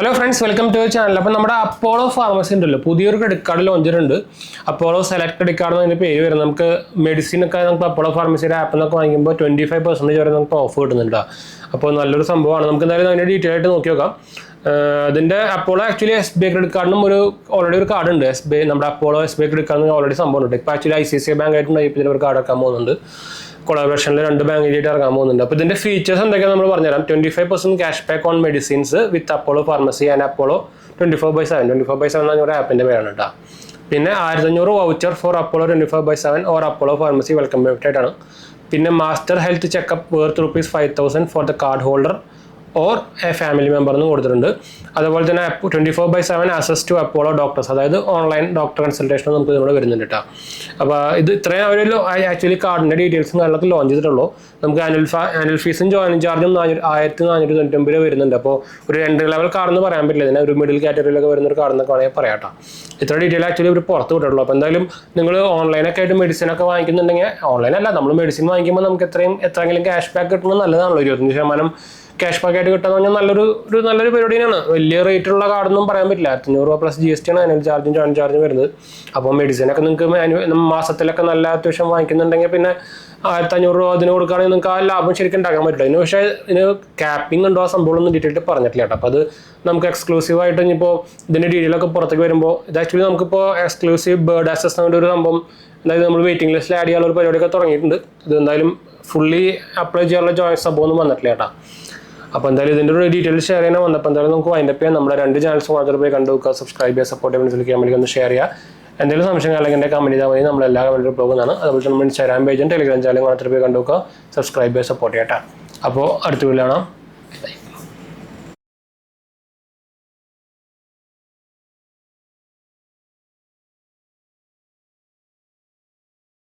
Hello friends, welcome to channel. അപ്പോൾ നമ്മുടെ Apollo pharmacy ഉണ്ടല്ലോ, പുതിയൊരു ക്രെഡിറ്റ് കാർഡ് ലോഞ്ച് ചെയ്തിട്ടുണ്ട്. അപ്പോളോ സെലക്ട് ക്രെഡിറ്റ് കാർഡ് എന്നതിൻ്റെ പേര് വരും. നമുക്ക് മെഡിസിൻ ഒക്കെ നമുക്ക് അപ്പോളോ ഫാർമസിയുടെ ആപ്പിൽ നിന്നൊക്കെ വാങ്ങിക്കുമ്പോൾ 25% വരെ നമുക്ക് ഓഫ് കിട്ടുന്നുണ്ട്. അപ്പോൾ നല്ലൊരു സംഭവമാണ്. നമുക്ക് എന്തായാലും അതിൻ്റെ ഡീറ്റെയിൽ ആയിട്ട് നോക്കി നോക്കാം. ഇതിൻ്റെ അപ്പോളോ ആക്ച്വലി SBI ക്രെഡിറ്റ് കാർഡിനും ഓൾറെഡി ഒരു കാർഡ് ഉണ്ട്. നമ്മുടെ അപ്പോളോ SBI ക്രെഡിറ്റ് കാർഡിന് ഓൾറെഡി സംഭവം ഉണ്ട്. ഇപ്പോൾ ആക്ച്വലി ICICI ബാങ്ക് ആയിട്ടുണ്ട് ഇപ്പോൾ ഇതിൽ ഒരു കാർഡ് ഇറക്കാൻ പോകുന്നുണ്ട്. കൊളാബറേഷനിൽ 2 ബാങ്കിലായിട്ട് ഇറങ്ങാൻ പോകുന്നുണ്ട്. അപ്പോൾ ഇതിൻ്റെ ഫീച്ചേഴ്സ് എന്തൊക്കെയാണ് നമ്മൾ പറഞ്ഞുതരാം. 25% cash back on medicines with Apollo pharmacy and Apollo 24/7. 24/7 എന്ന് പറഞ്ഞ ആപ്പിൻ്റെ പേരാണ് കേട്ടോ. പിന്നെ 1500 voucher for Apollo 24/7 or Apollo pharmacy welcome gift ആയിട്ടാണ്. പിന്നെ master health checkup worth ₹5,000 for the card holder or a family member എന്നും കൊടുത്തിട്ടുണ്ട്. അതുപോലെ തന്നെ 24/7 ആക്സസ് ടു അപ്പോളോ ഡോക്ടേഴ്സ്, അതായത് ഓൺലൈൻ ഡോക്ടർ കൺസൾട്ടേഷൻ നമുക്ക് ഇതിലൂടെ വരുന്നുണ്ട് കേട്ടോ. അപ്പോൾ ഇത് ഇത്രയും ഒരു ആക്ച്വലി കാർഡിൻ്റെ ഡീറ്റെയിൽസും കാര്യങ്ങളൊക്കെ ലോഞ്ച് ചെയ്തിട്ടുള്ളൂ. നമുക്ക് ആനുവൽ ഫീസും ജോയിനിങ് ചാർജും 1490 രൂപ വരുന്നുണ്ട്. അപ്പോൾ ഒരു എൻട്രി ലെവൽ കാർഡെന്ന് പറയാൻ പറ്റില്ല, ഇതിനെ ഒരു മിഡിൽ കാറ്റഗറിയിലൊക്കെ വരുന്ന ഒരു കാർഡെന്നൊക്കെ വേണമെങ്കിൽ പറയാം കേട്ടോ. ഇത്ര ഡീറ്റെയിൽ ആക്ച്വലി ഒരു പുറത്ത് വിട്ടിട്ടുള്ളൂ. അപ്പോൾ എന്തായാലും നിങ്ങൾ ഓൺലൈനൊക്കെ ആയിട്ട് മെഡിസിനൊക്കെ വാങ്ങിക്കുന്നുണ്ടെങ്കിൽ, ഓൺലൈനല്ല നമ്മൾ മെഡിസിൻ വാങ്ങിക്കുമ്പോൾ നമുക്ക് എത്രയെങ്കിലും ക്യാഷ് ബാക്ക് കിട്ടുന്നത് നല്ലതാണല്ലോ. 25% ക്യാഷ് ബാക്ക് ആയിട്ട് കിട്ടുക പറഞ്ഞാൽ നല്ലൊരു പരിപാടി തന്നെയാണ്. വലിയ റേറ്റുള്ള കാർഡൊന്നും പറയാൻ പറ്റില്ല. 500 രൂപ പ്ലസ് GST ആണ് ആനുവൽ ചാർജും ജോയിൻ ചാർജും വരുന്നത്. അപ്പോൾ മെഡിസിനൊക്കെ നിങ്ങൾക്ക് മാസത്തിലൊക്കെ നല്ല അത്യാവശ്യം വാങ്ങിക്കുന്നുണ്ടെങ്കിൽ പിന്നെ 1500 രൂപ അതിന് കൊടുക്കുകയാണെങ്കിൽ നിങ്ങൾക്ക് ആ ലാഭം ശരിക്കും ഉണ്ടാക്കാൻ പറ്റില്ല. ഇതിന് പക്ഷേ ഇതിന് ക്യാപ്പിംഗ് ഉണ്ടോ ആ സംഭവമൊന്നും ഡീറ്റെയിൽ പറഞ്ഞിട്ടില്ല കേട്ടോ. അപ്പോൾ അത് നമുക്ക് എക്സ്ക്ലൂസീവായിട്ട് ഇനിയിപ്പോൾ ഇതിൻ്റെ ഡീറ്റെയിലൊക്കെ പുറത്തേക്ക് വരുമ്പോൾ, ഇത് ആക്ച്വലി നമുക്കിപ്പോൾ എക്സ്ക്ലൂസീവ് ബേർഡ് ആക്സസ് എന്ന ഒരു സംഭവം, അതായത് നമ്മൾ വെയിറ്റിംഗ് ലിസ്റ്റിൽ ആഡ് ചെയ്യാനുള്ള ഒരു പരിപാടിയൊക്കെ തുടങ്ങിയിട്ടുണ്ട്. ഇത് എന്തായാലും ഫുള്ളി അപ്ലൈ ചെയ്യാനുള്ള ജോയിൻ സംഭവമൊന്നും വന്നിട്ടില്ല കേട്ടോ. അപ്പോൾ എന്തായാലും ഇതിൻ്റെ ഒരു ഡീറ്റെയിൽ ഷെയർ ചെയ്യാൻ വന്നപ്പോൾ എന്തായാലും നമുക്ക് വൈൻഡപ്പ് ചെയ്യാം. നമ്മുടെ 2 ചാനൽസ് മാത്രം പോയി കണ്ടു നോക്കുക, സബ്സ്ക്രൈബ് ചെയ്യുക, സപ്പോർട്ട് ചെയ്യാൻ വേണ്ടി ഒന്ന് ഷെയർ ചെയ്യുക. എന്തെങ്കിലും സംശയം അല്ലെങ്കിൽ എൻ്റെ കമൻറ്റ് ചെയ്താൽ മതി, നമ്മളെല്ലാ കമൻറ്റിലും പോകുന്നതാണ്. അതുപോലെ തന്നെ നമ്മുടെ Instagram പേജും Telegram ചാനലും മാത്രം പോയി കണ്ടു നോക്കുക, സബ്സ്ക്രൈബ് ചെയ്യുക, സപ്പോർട്ട് ചെയ്യട്ടെ. അപ്പോൾ അടുത്ത വീഡിയോ കാണാം.